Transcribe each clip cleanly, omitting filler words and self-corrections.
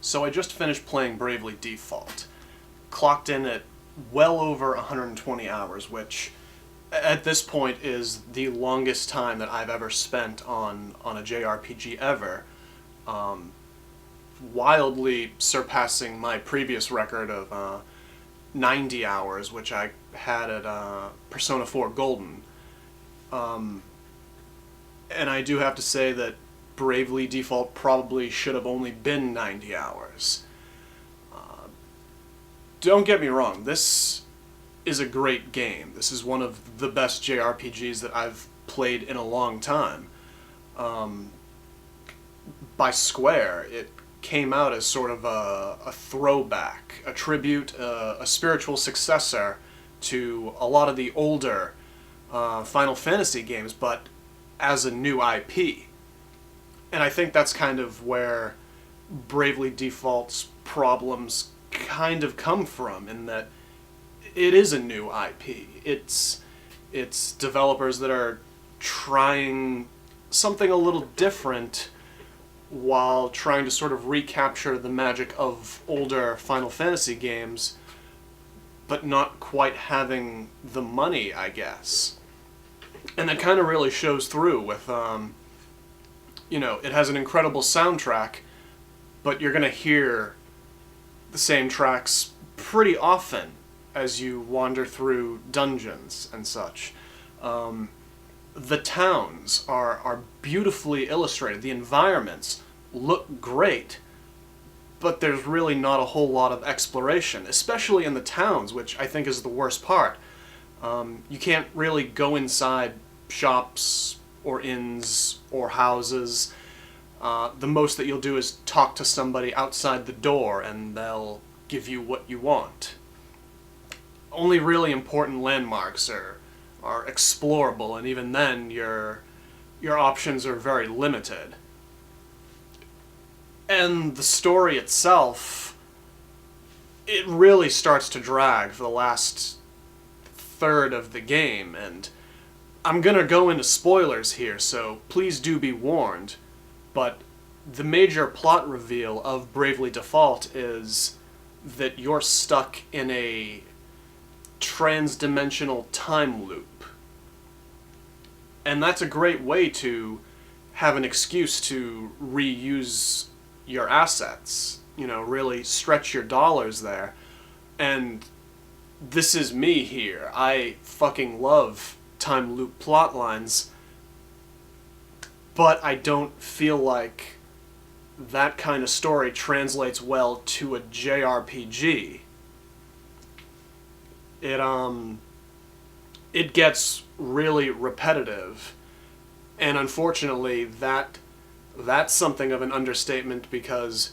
So I just finished playing Bravely Default. Clocked in at well over 120 hours, which at this point is the longest time that I've ever spent on a JRPG ever. Wildly surpassing my previous record of 90 hours, which I had at Persona 4 Golden. And I do have to say that Bravely Default probably should have only been 90 hours. Don't get me wrong, this is a great game. This is one of the best JRPGs that I've played in a long time. By Square, it came out as sort of a throwback, a tribute, a spiritual successor to a lot of the older Final Fantasy games, but as a new IP. And I think that's kind of where Bravely Default's problems kind of come from, in that it is a new IP. It's developers that are trying something a little different while trying to sort of recapture the magic of older Final Fantasy games, but not quite having the money, I guess. And that kind of really shows through with, it has an incredible soundtrack, but you're going to hear the same tracks pretty often as you wander through dungeons and such. The towns are beautifully illustrated. The environments look great, but there's really not a whole lot of exploration, especially in the towns, which I think is the worst part. You can't really go inside shops or inns or houses. The most that you'll do is talk to somebody outside the door and they'll give you what you want. Only really important landmarks are explorable, and even then your options are very limited. And the story itself, it really starts to drag for the last third of the game, and I'm gonna go into spoilers here, so please do be warned, but the major plot reveal of Bravely Default is that you're stuck in a trans-dimensional time loop. And that's a great way to have an excuse to reuse your assets, really stretch your dollars there. And this is me here. I fucking love time loop plot lines, but I don't feel like that kind of story translates well to a JRPG. It gets really repetitive, and unfortunately that's something of an understatement, because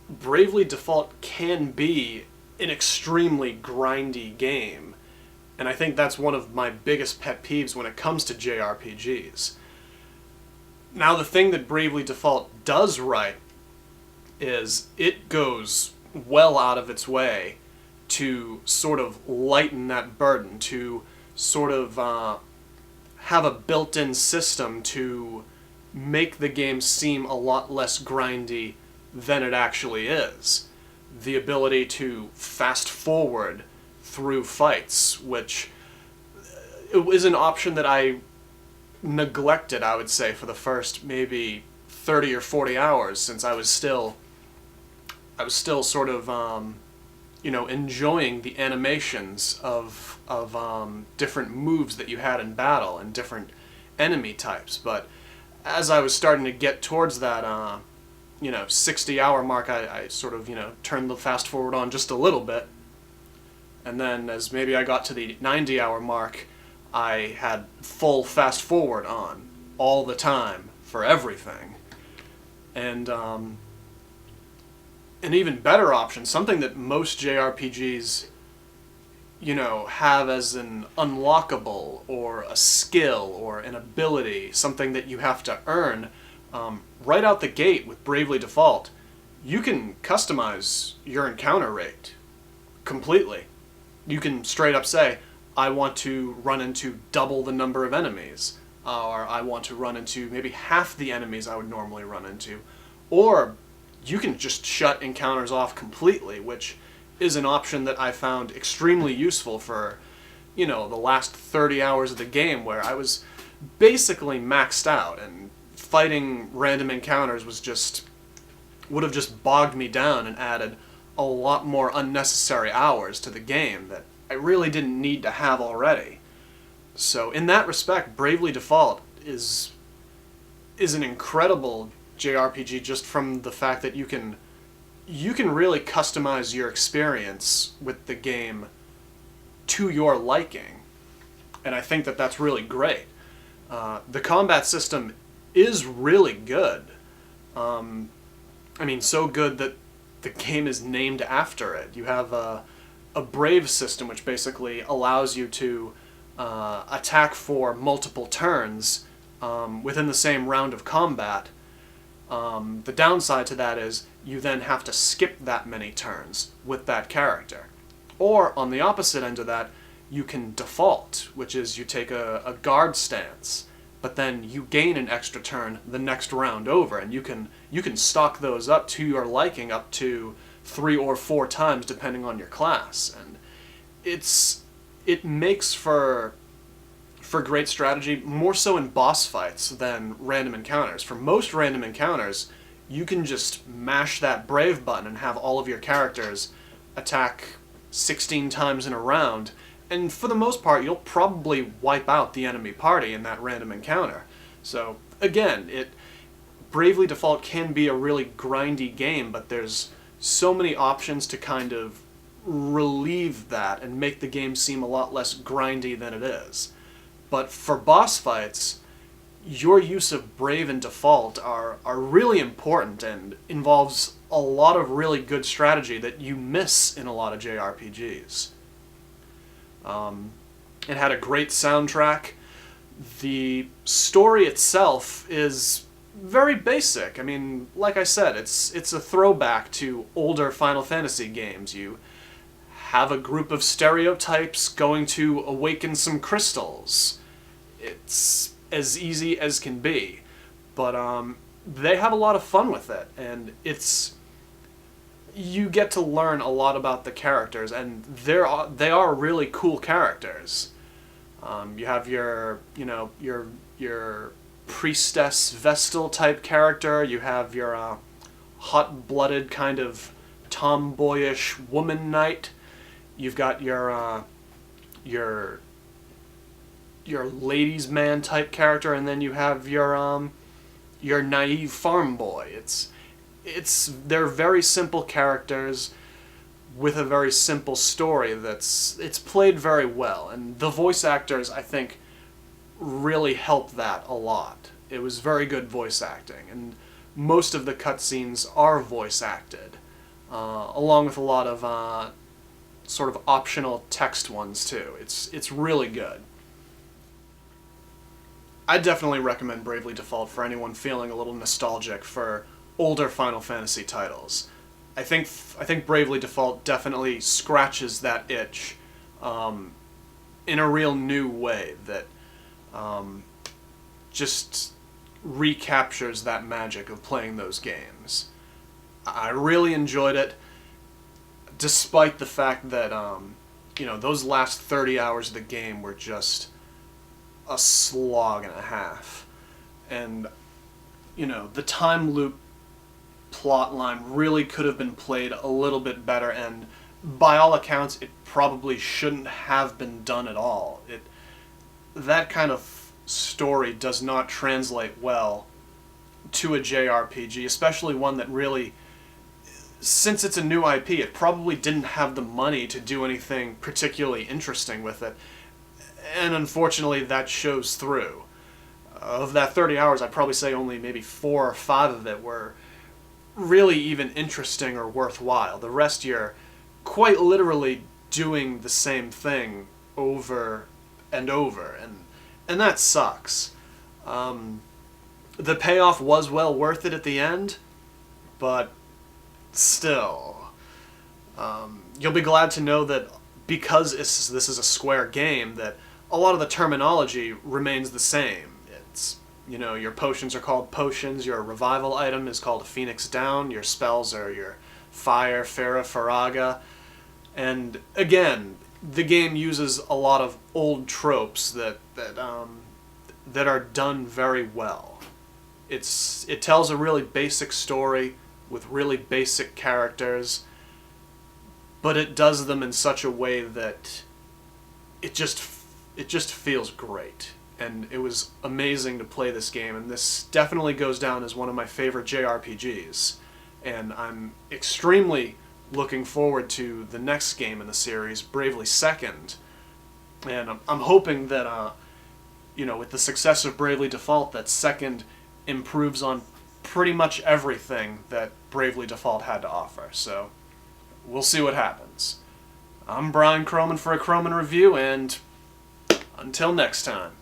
Bravely Default can be an extremely grindy game, and I think that's one of my biggest pet peeves when it comes to JRPGs. Now, the thing that Bravely Default does right is it goes well out of its way to sort of lighten that burden, to sort of have a built-in system to make the game seem a lot less grindy than it actually is. The ability to fast forward through fights, which is an option that I neglected, I would say, for the first maybe 30 or 40 hours, since I was still sort of enjoying the animations of different moves that you had in battle and different enemy types. But as I was starting to get towards that 60-hour mark, I sort of turned the fast forward on just a little bit, and then as maybe I got to the 90-hour mark, I had full fast forward on all the time for everything. And an even better option, something that most JRPGs, have as an unlockable or a skill or an ability, something that you have to earn, right out the gate with Bravely Default, you can customize your encounter rate completely. You can straight up say, I want to run into double the number of enemies, or I want to run into maybe half the enemies I would normally run into, or you can just shut encounters off completely, which is an option that I found extremely useful for, the last 30 hours of the game, where I was basically maxed out, and fighting random encounters would have just bogged me down and added a lot more unnecessary hours to the game that I really didn't need to have already. So in that respect, Bravely Default is an incredible JRPG, just from the fact that you can really customize your experience with the game to your liking, and I think that that's really great. The combat system is really good. So good that the game is named after it. You have a brave system, which basically allows you to attack for multiple turns within the same round of combat. The downside to that is you then have to skip that many turns with that character. Or, on the opposite end of that, you can default, which is you take a guard stance, but then you gain an extra turn the next round over, and you can stock those up to your liking up to 3 or 4 times depending on your class. And it makes for great strategy, more so in boss fights than random encounters. For most random encounters, you can just mash that brave button and have all of your characters attack 16 times in a round, and for the most part you'll probably wipe out the enemy party in that random encounter. So again, Bravely Default can be a really grindy game, but there's so many options to kind of relieve that and make the game seem a lot less grindy than it is. But for boss fights, your use of Brave and Default are really important, and involves a lot of really good strategy that you miss in a lot of JRPGs. It had a great soundtrack. The story itself is very basic. Like I said, it's a throwback to older Final Fantasy games. You have a group of stereotypes going to awaken some crystals. It's as easy as can be, but they have a lot of fun with it, and you get to learn a lot about the characters, and they are really cool characters. You have your priestess Vestal type character. You have your hot-blooded kind of tomboyish woman knight. You've got your ladies' man type character, and then you have your naive farm boy. They're very simple characters with a very simple story it's played very well, and the voice actors, I think, really helped that a lot. It was very good voice acting, and most of the cutscenes are voice acted, along with a lot of sort of optional text ones too. It's really good. I definitely recommend Bravely Default for anyone feeling a little nostalgic for older Final Fantasy titles. I think Bravely Default definitely scratches that itch in a real new way that just recaptures that magic of playing those games. I really enjoyed it, despite the fact that those last 30 hours of the game were just a slog and a half. And the time loop plotline really could have been played a little bit better, and by all accounts it probably shouldn't have been done at all. That kind of story does not translate well to a JRPG, especially one that really, since it's a new IP, it probably didn't have the money to do anything particularly interesting with it, and unfortunately that shows through. Of that 30 hours, I'd probably say only maybe 4 or 5 of it were really even interesting or worthwhile. The rest, you're quite literally doing the same thing over and over, and that sucks. The payoff was well worth it at the end, but still, you'll be glad to know that because this is a Square game, that a lot of the terminology remains the same. You know, your potions are called potions, your revival item is called a Phoenix Down, your spells are your Fire, Farah, Faraga. And again, the game uses a lot of old tropes that are done very well. It tells a really basic story with really basic characters, but it does them in such a way that it just feels great. And it was amazing to play this game, and this definitely goes down as one of my favorite JRPGs. And I'm extremely looking forward to the next game in the series, Bravely Second. And I'm hoping that, with the success of Bravely Default, that Second improves on pretty much everything that Bravely Default had to offer. So, we'll see what happens. I'm Brian CrowMn for a CrowMn Review, and until next time.